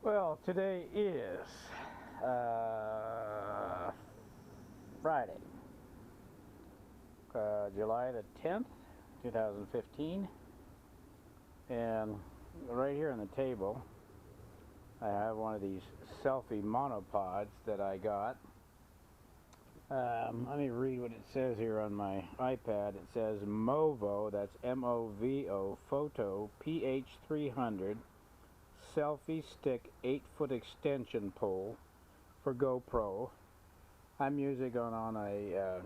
Well, today is Friday, July the 10th, 2015, and right here on the table I have one of these selfie monopods that I got. Let me read what it says here on my iPad. It says MOVO, that's M-O-V-O, Photo PH300 selfie stick 8-foot extension pole for GoPro. I'm using it on a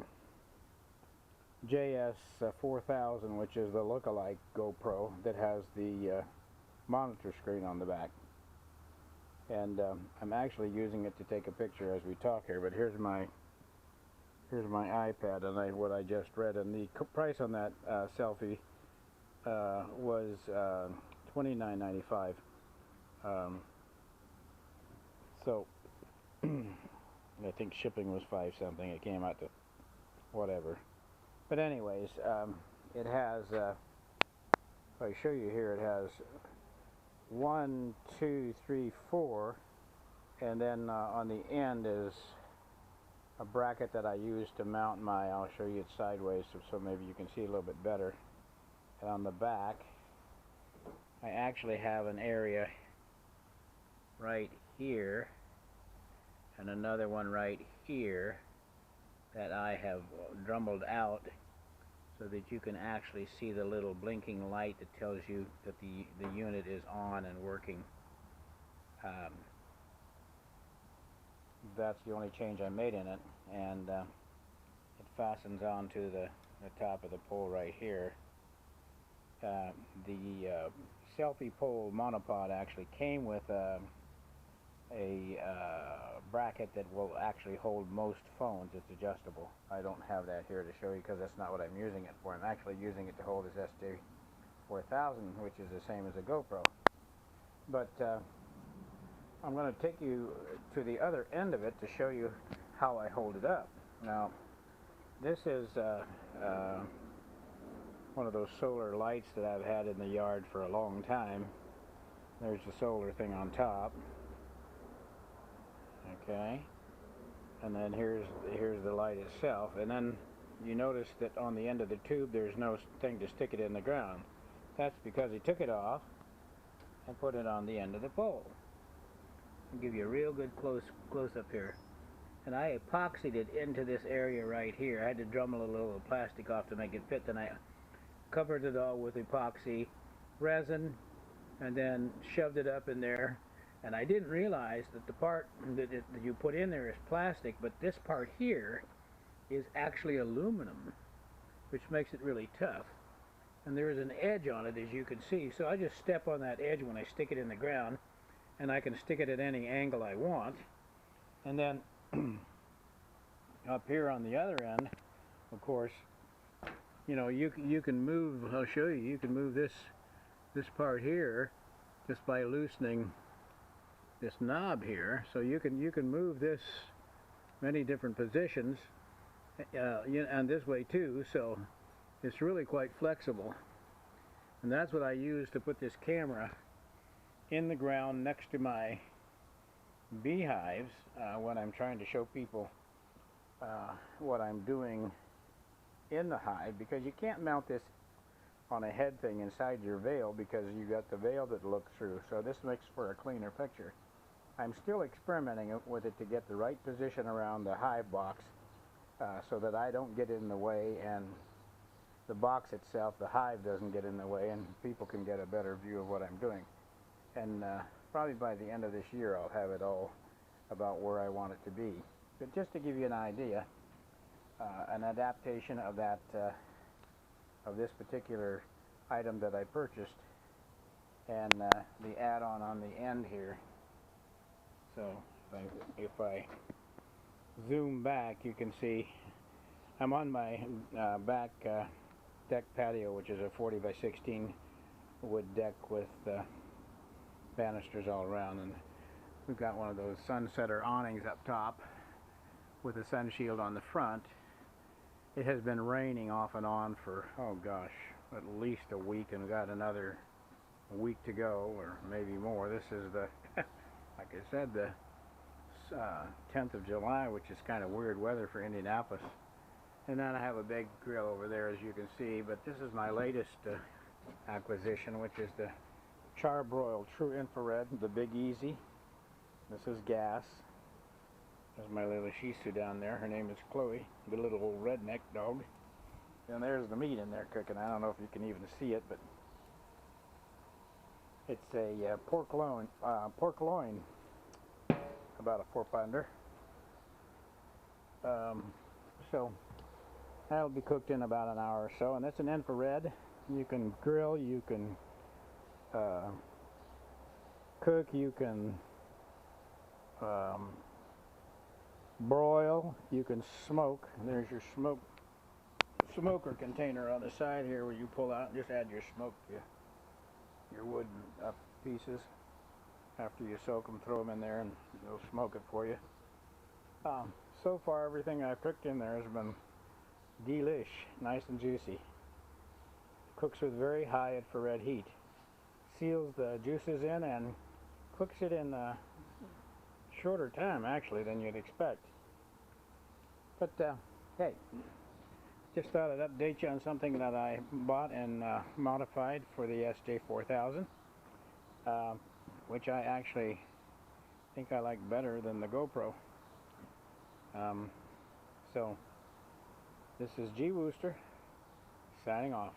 GS4000, which is the look-alike GoPro that has the monitor screen on the back. And I'm actually using it to take a picture as we talk here. But here's my iPad and what I just read, and the price on that selfie was $29.95. So I think shipping was $5 something. It came out to whatever. But anyways, it has, if I show you here, it has 1, 2, 3, 4, and then on the end is a bracket that I use to mount my, I'll show you it sideways so maybe you can see a little bit better. And on the back, I actually have an area right here and another one right here that I have drumbled out so that you can actually see the little blinking light that tells you that the unit is on and working. That's the only change I made in it, and it fastens onto the top of the pole right here. The selfie pole monopod actually came with a bracket that will actually hold most phones. It's adjustable. I don't have that here to show you because that's not what I'm using it for. I'm actually using it to hold this SJ4000, which is the same as a GoPro. But I'm going to take you to the other end of it to show you how I hold it up. Now, this is one of those solar lights that I've had in the yard for a long time. There's the solar thing on top. Okay, and then here's the light itself, and then you notice that on the end of the tube there's no thing to stick it in the ground. That's because he took it off and put it on the end of the pole. I'll give you a real good close up here. And I epoxied it into this area right here. I had to drummel a little plastic off to make it fit, then I covered it all with epoxy resin and then shoved it up in there. And I didn't realize that the part that you put in there is plastic, but this part here is actually aluminum, which makes it really tough. And there is an edge on it, as you can see. So I just step on that edge when I stick it in the ground, and I can stick it at any angle I want. And then up here on the other end, of course, you know, you can move. I'll show you. You can move this part here just by loosening this knob here, so you can move this many different positions, and this way too. So it's really quite flexible, and that's what I use to put this camera in the ground next to my beehives when I'm trying to show people what I'm doing in the hive, because you can't mount this on a head thing inside your veil because you got the veil that looks through. So this makes for a cleaner picture. I'm still experimenting with it to get the right position around the hive box so that I don't get in the way, and the box itself, the hive, doesn't get in the way, and people can get a better view of what I'm doing. And probably by the end of this year I'll have it all about where I want it to be. But just to give you an idea, an adaptation of that of this particular item that I purchased, and the add-on on the end here. So if I zoom back, you can see I'm on my back deck patio, which is a 40 by 16 wood deck with banisters all around, and we've got one of those sunsetter awnings up top with a sun shield on the front. It has been raining off and on for, oh gosh, at least a week, and we've got another week to go, or maybe more. This is the like I said, the 10th of July, which is kind of weird weather for Indianapolis. And then I have a big grill over there, as you can see. But this is my latest acquisition, which is the Charbroil True Infrared, the Big Easy. This is gas. There's my little Shih Tzu down there. Her name is Chloe, the little old redneck dog. And there's the meat in there cooking. I don't know if you can even see it, but it's a pork loin, about a 4-pounder. So that'll be cooked in about an hour or so, and that's an infrared. You can grill, you can cook, you can broil, you can smoke. There's your smoker container on the side here where you pull out and just add your smoke to your wood pieces. After you soak them, throw them in there and it'll smoke it for you. So far everything I've cooked in there has been delish, nice and juicy. Cooks with very high infrared heat. Seals the juices in and cooks it in a shorter time actually than you'd expect. But hey, just thought I'd update you on something that I bought and modified for the SJ4000, which I actually think I like better than the GoPro. So this is G. Wooster signing off.